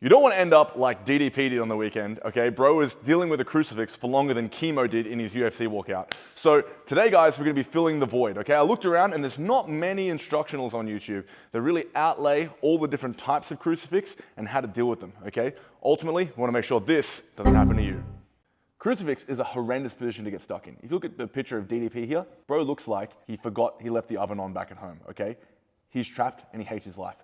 You don't want to end up like DDP did on the weekend, okay? Bro was dealing with a crucifix for longer than Chemo did in his UFC walkout. So today, guys, we're going to be filling the void, okay? I looked around and there's not many instructionals on YouTube that really outlay all the different types of crucifix and how to deal with them, okay? Ultimately, we want to make sure this doesn't happen to you. Crucifix is a horrendous position to get stuck in. If you look at the picture of DDP here, bro looks like he forgot he left the oven on back at home, okay? He's trapped and he hates his life.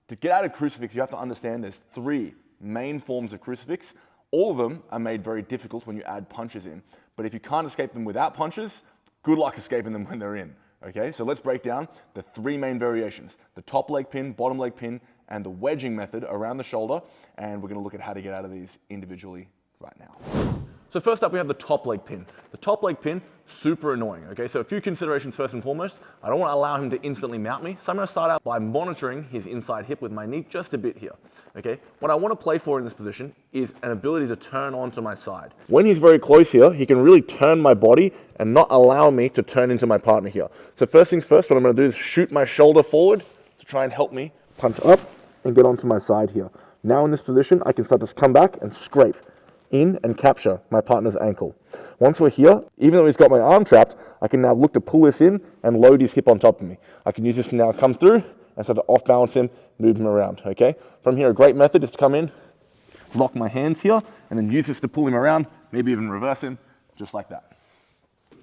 To get out of crucifix, you have to understand there's three main forms of crucifix. All of them are made very difficult when you add punches in. But if you can't escape them without punches, good luck escaping them when they're in, okay? So let's break down the three main variations: the top leg pin, bottom leg pin, and the wedging method around the shoulder. And we're gonna look at how to get out of these individually right now. So first up, we have the top leg pin. The top leg pin, super annoying, okay? So a few considerations first and foremost. I don't want to allow him to instantly mount me, so I'm going to start out by monitoring his inside hip with my knee just a bit here, okay? What I want to play for in this position is an ability to turn onto my side. When he's very close here, he can really turn my body and not allow me to turn into my partner here. So first things first, what I'm going to do is shoot my shoulder forward to try and help me punch up and get onto my side here. Now in this position, I can start to come back and scrape in and capture my partner's ankle. Once we're here, even though he's got my arm trapped, I can now look to pull this in and load his hip on top of me. I can use this to now come through and start to off balance him, move him around, okay? From here, a great method is to come in, lock my hands here, and then use this to pull him around, maybe even reverse him, just like that.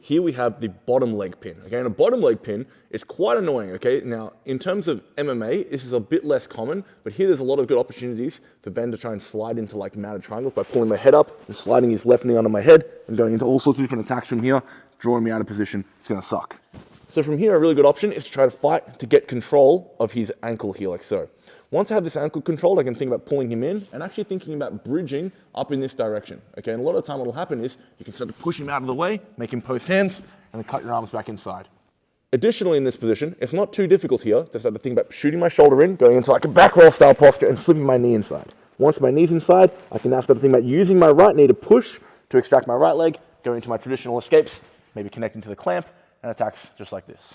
Here we have the bottom leg pin, okay? And a bottom leg pin, it's quite annoying, okay? Now, in terms of MMA, this is a bit less common, but here there's a lot of good opportunities for Ben to try and slide into like mounted triangles by pulling my head up and sliding his left knee under my head and going into all sorts of different attacks from here, drawing me out of position. It's gonna suck. So from here, a really good option is to try to fight to get control of his ankle here, like so. Once I have this ankle controlled, I can think about pulling him in and actually thinking about bridging up in this direction, okay? And a lot of the time what will happen is you can start to push him out of the way, make him post hands, and then cut your arms back inside. Additionally, in this position, it's not too difficult here to start to think about shooting my shoulder in, going into like a back roll style posture and slipping my knee inside. Once my knee's inside, I can now start to think about using my right knee to push to extract my right leg, go into my traditional escapes, maybe connecting to the clamp, and attacks just like this.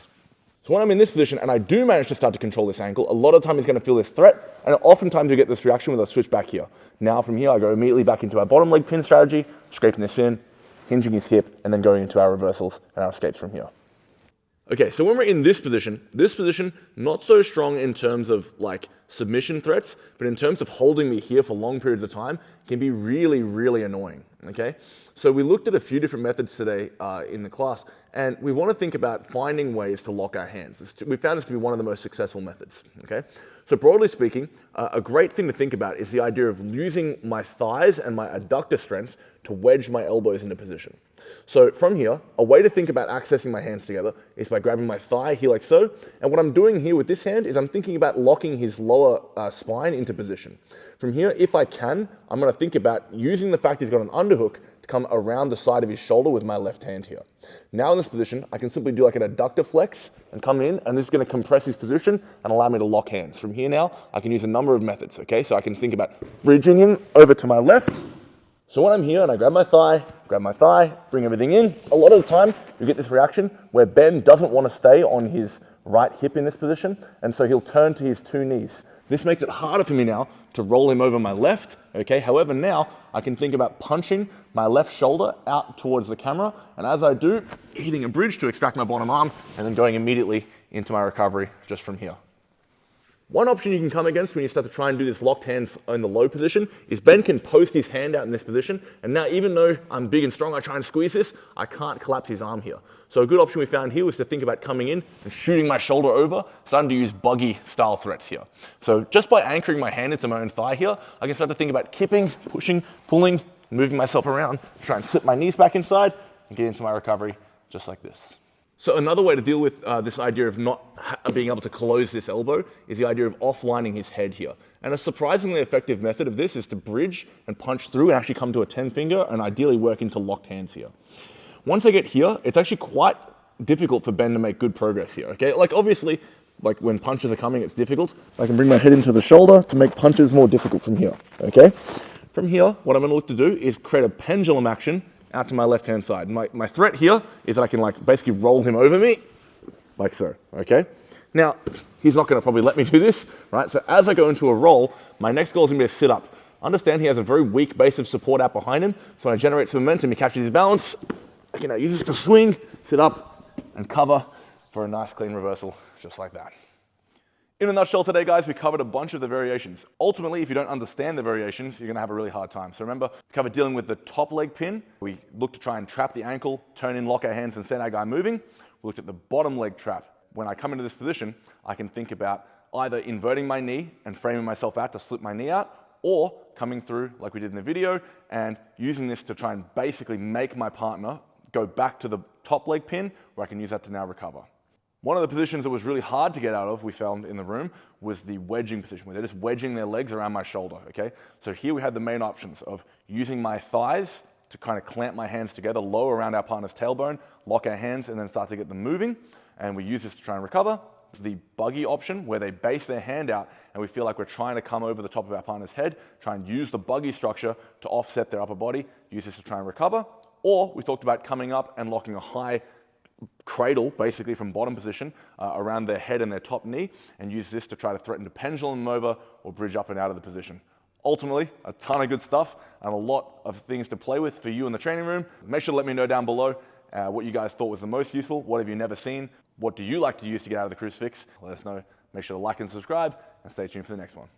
So when I'm in this position and I do manage to start to control this ankle, a lot of the time he's going to feel this threat, and oftentimes we get this reaction with a switch back here. Now from here, I go immediately back into our bottom leg pin strategy, scraping this in, hinging his hip, and then going into our reversals and our escapes from here. Okay, so when we're in this position, not so strong in terms of like submission threats, but in terms of holding me here for long periods of time, can be really, really annoying, okay? So we looked at a few different methods today in the class, and we want to think about finding ways to lock our hands. We found this to be one of the most successful methods, okay? So broadly speaking, a great thing to think about is the idea of using my thighs and my adductor strength to wedge my elbows into position. So from here, a way to think about accessing my hands together is by grabbing my thigh here like so. And what I'm doing here with this hand is I'm thinking about locking his lower spine into position. From here, if I can, I'm going to think about using the fact he's got an underhook to come around the side of his shoulder with my left hand here. Now in this position, I can simply do like an adductor flex and come in, and this is going to compress his position and allow me to lock hands. From here now, I can use a number of methods, okay? So I can think about bridging him over to my left. So when I'm here and I grab my thigh, bring everything in, a lot of the time you get this reaction where Ben doesn't want to stay on his right hip in this position, and so he'll turn to his two knees. This makes it harder for me now to roll him over my left, okay? However, now I can think about punching my left shoulder out towards the camera, and as I do, hitting a bridge to extract my bottom arm, and then going immediately into my recovery just from here. One option you can come against when you start to try and do this locked hands in the low position is Ben can post his hand out in this position, and now even though I'm big and strong, I try and squeeze this, I can't collapse his arm here. So a good option we found here was to think about coming in and shooting my shoulder over, starting to use buggy style threats here. So just by anchoring my hand into my own thigh here, I can start to think about kipping, pushing, pulling, moving myself around, try and slip my knees back inside and get into my recovery just like this. So another way to deal with this idea of not being able to close this elbow is the idea of offlining his head here. And a surprisingly effective method of this is to bridge and punch through and actually come to a 10 finger and ideally work into locked hands here. Once I get here, it's actually quite difficult for Ben to make good progress here, okay? Like obviously, like when punches are coming, it's difficult. I can bring my head into the shoulder to make punches more difficult from here, okay? From here, what I'm gonna look to do is create a pendulum action out to my left-hand side. My threat here is that I can like basically roll him over me, like so, okay? Now, he's not gonna probably let me do this, right? So as I go into a roll, my next goal is gonna be a sit-up. Understand he has a very weak base of support out behind him, so when I generate some momentum, he catches his balance. I can now use this to swing, sit up, and cover for a nice clean reversal, just like that. In a nutshell today, guys, we covered a bunch of the variations. Ultimately, if you don't understand the variations, you're gonna have a really hard time. So remember, we covered dealing with the top leg pin. We looked to try and trap the ankle, turn in, lock our hands, and send our guy moving. We looked at the bottom leg trap. When I come into this position, I can think about either inverting my knee and framing myself out to slip my knee out, or coming through like we did in the video and using this to try and basically make my partner go back to the top leg pin where I can use that to now recover. One of the positions that was really hard to get out of, we found in the room, was the wedging position, where they're just wedging their legs around my shoulder, okay? So here we had the main options of using my thighs to kind of clamp my hands together low around our partner's tailbone, lock our hands, and then start to get them moving. And we use this to try and recover. The buggy option, where they base their hand out and we feel like we're trying to come over the top of our partner's head, try and use the buggy structure to offset their upper body, use this to try and recover. Or we talked about coming up and locking a high cradle, basically from bottom position, around their head and their top knee, and use this to try to threaten to pendulum them over or bridge up and out of the position. Ultimately, a ton of good stuff and a lot of things to play with for you in the training room. Make sure to let me know down below what you guys thought was the most useful. What have you never seen? What do you like to use to get out of the crucifix? Let us know. Make sure to like and subscribe, and stay tuned for the next one.